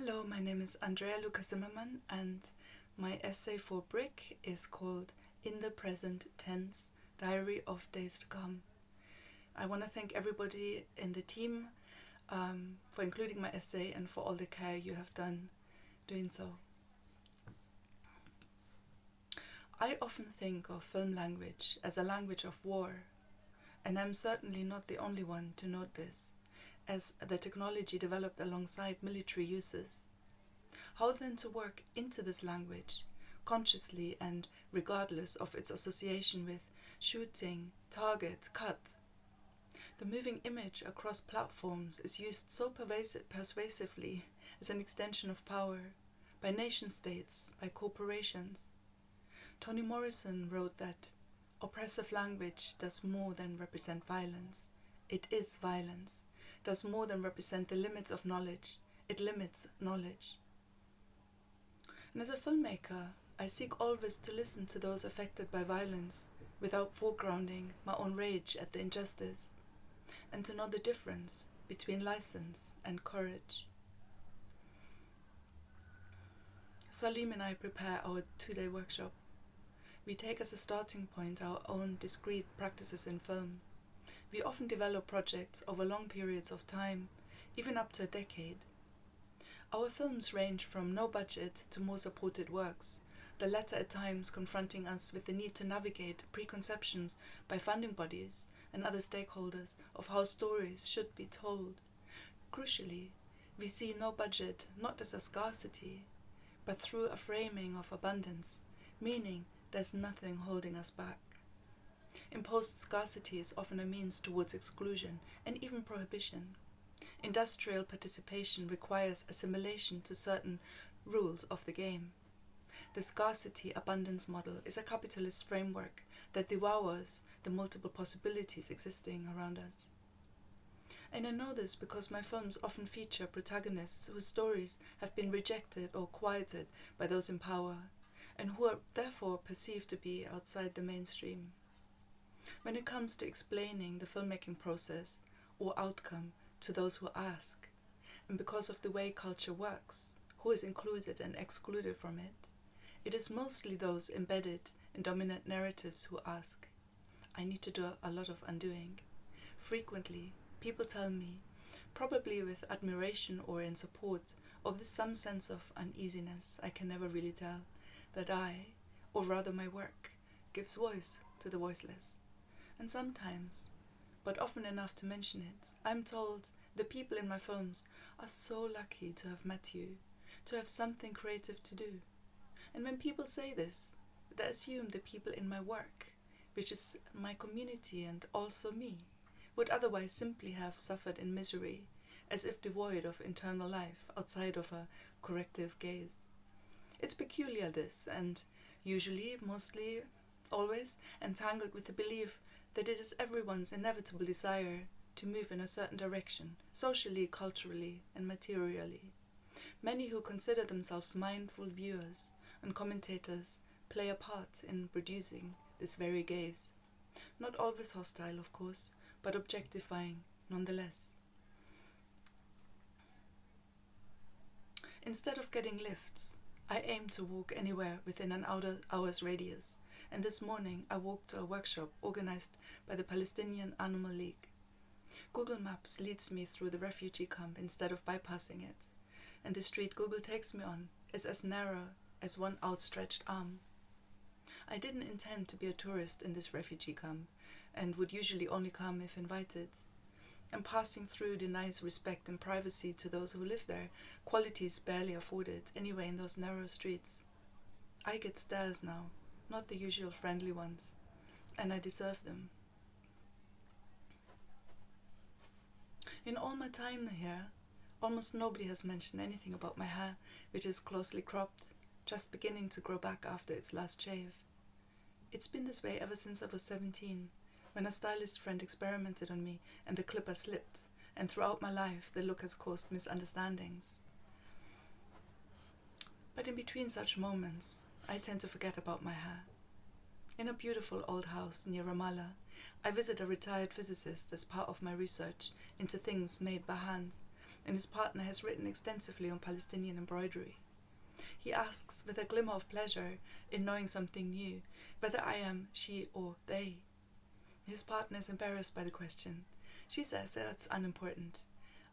Hello, my name is Andrea Luka Zimmerman, and my essay for Brick is called In the Present Tense, Diary of Days to Come. I want to thank everybody in the team for including my essay and for all the care you have done doing so. I often think of film language as a language of war, and I'm certainly not the only one to note this, as the technology developed alongside military uses. How then to work into this language, consciously and regardless of its association with shooting, target, cut? The moving image across platforms is used so persuasively as an extension of power, by nation-states, by corporations. Toni Morrison wrote that oppressive language does more than represent violence. It is violence. Does more than represent the limits of knowledge. It limits knowledge. And as a filmmaker, I seek always to listen to those affected by violence without foregrounding my own rage at the injustice, and to know the difference between license and courage. Salim and I prepare our 2-day workshop. We take as a starting point our own discrete practices in film. We often develop projects over long periods of time, even up to a decade. Our films range from no budget to more supported works, the latter at times confronting us with the need to navigate preconceptions by funding bodies and other stakeholders of how stories should be told. Crucially, we see no budget not as a scarcity, but through a framing of abundance, meaning there's nothing holding us back. Imposed scarcity is often a means towards exclusion and even prohibition. Industrial participation requires assimilation to certain rules of the game. The scarcity-abundance model is a capitalist framework that devours the multiple possibilities existing around us. And I know this because my films often feature protagonists whose stories have been rejected or quieted by those in power, and who are therefore perceived to be outside the mainstream. When it comes to explaining the filmmaking process or outcome to those who ask, and because of the way culture works, who is included and excluded from it, it is mostly those embedded in dominant narratives who ask. I need to do a lot of undoing. Frequently, people tell me, probably with admiration or in support of some sense of uneasiness, I can never really tell, that I, or rather my work, gives voice to the voiceless. And sometimes, but often enough to mention it, I'm told the people in my films are so lucky to have met you, to have something creative to do. And when people say this, they assume the people in my work, which is my community and also me, would otherwise simply have suffered in misery, as if devoid of internal life outside of a corrective gaze. It's peculiar, this, and usually, mostly, always entangled with the belief that it is everyone's inevitable desire to move in a certain direction, socially, culturally, and materially. Many who consider themselves mindful viewers and commentators play a part in producing this very gaze. Not always hostile, of course, but objectifying nonetheless. Instead of getting lifts, I aim to walk anywhere within an hour's radius, and this morning I walked to a workshop organized by the Palestinian Animal League. Google Maps leads me through the refugee camp instead of bypassing it, and the street Google takes me on is as narrow as one outstretched arm. I didn't intend to be a tourist in this refugee camp, and would usually only come if invited. And passing through denies respect and privacy to those who live there, qualities barely afforded anyway in those narrow streets. I get stares now, not the usual friendly ones, and I deserve them. In all my time here, almost nobody has mentioned anything about my hair, which is closely cropped, just beginning to grow back after its last shave. It's been this way ever since I was 17, when a stylist friend experimented on me and the clipper slipped, and throughout my life the look has caused misunderstandings. But in between such moments, I tend to forget about my hair. In a beautiful old house near Ramallah, I visit a retired physicist as part of my research into things made by hand, and his partner has written extensively on Palestinian embroidery. He asks, with a glimmer of pleasure in knowing something new, whether I am she or they. His partner is embarrassed by the question. She says it's unimportant.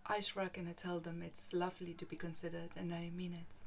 I shrug and I tell them it's lovely to be considered, and I mean it.